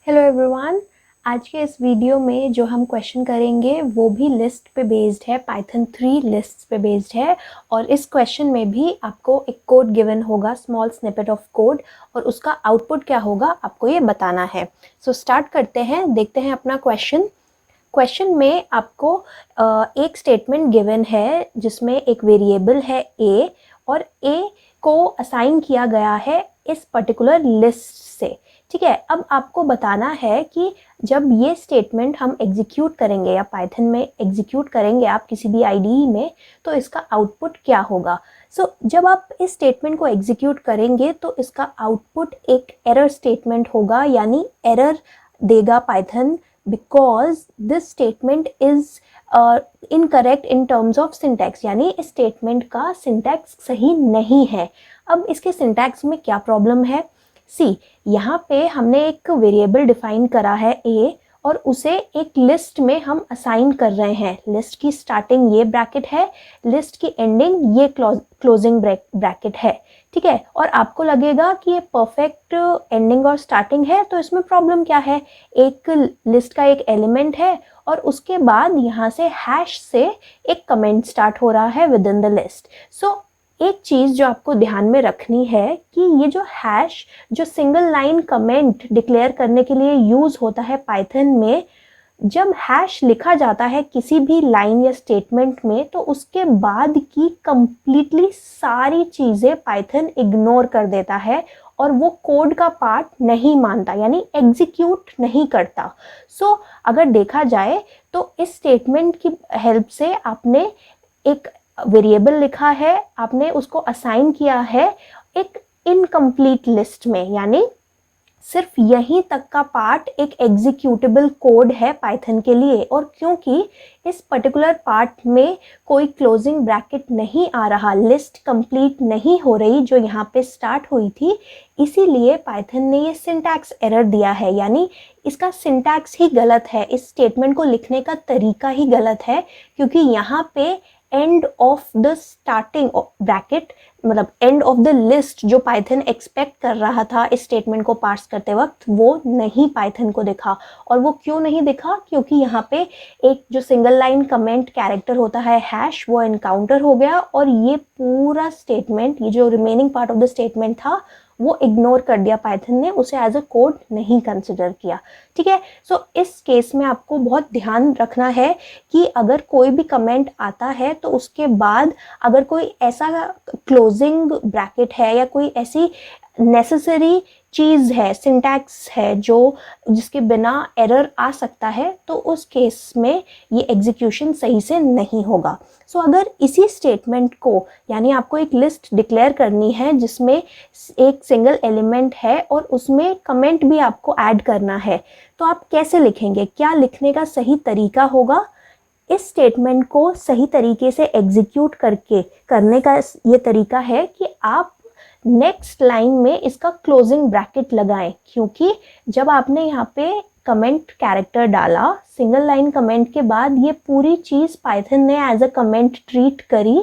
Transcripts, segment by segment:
Hello everyone. आज के इस वीडियो में जो हम क्वेश्चन करेंगे वो भी लिस्ट पे बेस्ड है, पाइथन 3 लिस्ट पे बेस्ड है। और इस क्वेश्चन में भी आपको एक कोड गिवन होगा, स्मॉल स्निपेट ऑफ कोड, और उसका आउटपुट क्या होगा आपको ये बताना है। सो स्टार्ट करते हैं, देखते हैं अपना क्वेश्चन में आपको एक स्टेटमेंट गिवन है जिसमें एक वेरिएबल है ए, और ए को असाइन किया गया है इस पर्टिकुलर लिस्ट से। ठीक है, अब आपको बताना है कि जब ये स्टेटमेंट हम एग्जीक्यूट करेंगे या पाइथन में एग्जीक्यूट करेंगे आप किसी भी आईडीई में, तो इसका आउटपुट क्या होगा। जब आप इस स्टेटमेंट को एग्जीक्यूट करेंगे तो इसका आउटपुट एक एरर स्टेटमेंट होगा, यानी एरर देगा Python, because this statement is incorrect in terms of syntax, यानी इस स्टेटमेंट का सिंटैक्स सही नहीं है। अब इसके सिंटैक्स में क्या प्रॉब्लम है, सी यहाँ पे हमने एक वेरिएबल डिफाइन करा है ए, और उसे एक लिस्ट में हम असाइन कर रहे हैं। लिस्ट की स्टार्टिंग ये ब्रैकेट है, लिस्ट की एंडिंग ये क्लोजिंग ब्रैकेट है। ठीक है, और आपको लगेगा कि ये परफेक्ट एंडिंग और स्टार्टिंग है, तो इसमें प्रॉब्लम क्या है। एक लिस्ट का एक एलिमेंट है और उसके बाद यहाँ से हैश से एक कमेंट स्टार्ट हो रहा है विद इन द लिस्ट। एक चीज़ जो आपको ध्यान में रखनी है कि ये जो हैश जो सिंगल लाइन कमेंट डिक्लेयर करने के लिए यूज़ होता है पाइथन में, जब हैश लिखा जाता है किसी भी लाइन या स्टेटमेंट में, तो उसके बाद की कंप्लीटली सारी चीज़ें पाइथन इग्नोर कर देता है और वो कोड का पार्ट नहीं मानता, यानी एग्जीक्यूट नहीं करता। अगर देखा जाए तो इस स्टेटमेंट की हेल्प से आपने एक वेरिएबल लिखा है, आपने उसको असाइन किया है एक इनकम्प्लीट लिस्ट में, यानी सिर्फ यहीं तक का पार्ट एक एग्जीक्यूटेबल कोड है पाइथन के लिए। और क्योंकि इस पर्टिकुलर पार्ट में कोई क्लोजिंग ब्रैकेट नहीं आ रहा, लिस्ट कंप्लीट नहीं हो रही जो यहाँ पे स्टार्ट हुई थी, इसीलिए पाइथन ने ये सिंटैक्स एरर दिया है, यानी इसका सिंटैक्स ही गलत है, इस स्टेटमेंट को लिखने का तरीका ही गलत है। क्योंकि यहाँ पे end of the starting bracket, मतलब एंड ऑफ द लिस्ट जो पाइथन एक्सपेक्ट कर रहा था इस स्टेटमेंट को पार्स करते वक्त, वो नहीं पाइथन को दिखा। और वो क्यों नहीं दिखा, क्योंकि यहाँ पे एक जो सिंगल लाइन कमेंट कैरेक्टर होता है हैश, वो एनकाउंटर हो गया, और ये पूरा स्टेटमेंट, ये जो remaining part of the statement था, वो इग्नोर कर दिया पाइथन ने, उसे एज अ कोड नहीं कंसिडर किया। ठीक है, इस केस में आपको बहुत ध्यान रखना है कि अगर कोई भी कमेंट आता है तो उसके बाद अगर कोई ऐसा क्लोजिंग ब्रैकेट है या कोई ऐसी नेसेसरी चीज़ है, सिंटैक्स है जो जिसके बिना एरर आ सकता है, तो उस केस में ये एग्जीक्यूशन सही से नहीं होगा। अगर इसी स्टेटमेंट को, यानी आपको एक लिस्ट डिक्लेयर करनी है जिसमें एक सिंगल एलिमेंट है और उसमें कमेंट भी आपको ऐड करना है, तो आप कैसे लिखेंगे, क्या लिखने का सही तरीका होगा। इस स्टेटमेंट को सही तरीके से एग्जीक्यूट करने का ये तरीका है कि आप नेक्स्ट लाइन में इसका क्लोजिंग ब्रैकेट लगाएं, क्योंकि जब आपने यहाँ पे कमेंट कैरेक्टर डाला, सिंगल लाइन कमेंट के बाद ये पूरी चीज़ पाइथन ने एज अ कमेंट ट्रीट करी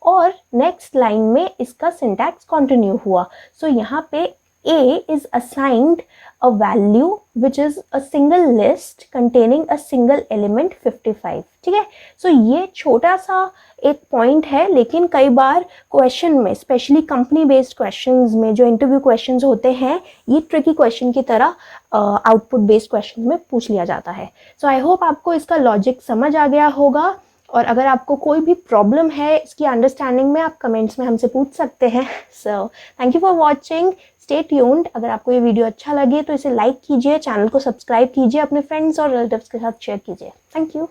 और नेक्स्ट लाइन में इसका सिंटैक्स कंटिन्यू हुआ। यहाँ पे A is assigned a value which is a single list containing a single element 55। ठीक है, ये छोटा सा एक पॉइंट है, लेकिन कई बार क्वेश्चन में, स्पेशली कंपनी बेस्ड क्वेश्चंस में जो इंटरव्यू क्वेश्चंस होते हैं, ये ट्रिकी क्वेश्चन की तरह आउटपुट बेस्ड क्वेश्चन में पूछ लिया जाता है। आई होप आपको इसका लॉजिक समझ आ गया होगा, और अगर आपको कोई भी प्रॉब्लम है इसकी अंडरस्टैंडिंग में, आप कमेंट्स में हमसे पूछ सकते हैं। Thank you for watching, stay tuned. अगर आपको ये वीडियो अच्छा लगे तो इसे लाइक कीजिए, चैनल को सब्सक्राइब कीजिए, अपने फ्रेंड्स और रिलेटिव्स के साथ शेयर कीजिए। Thank you.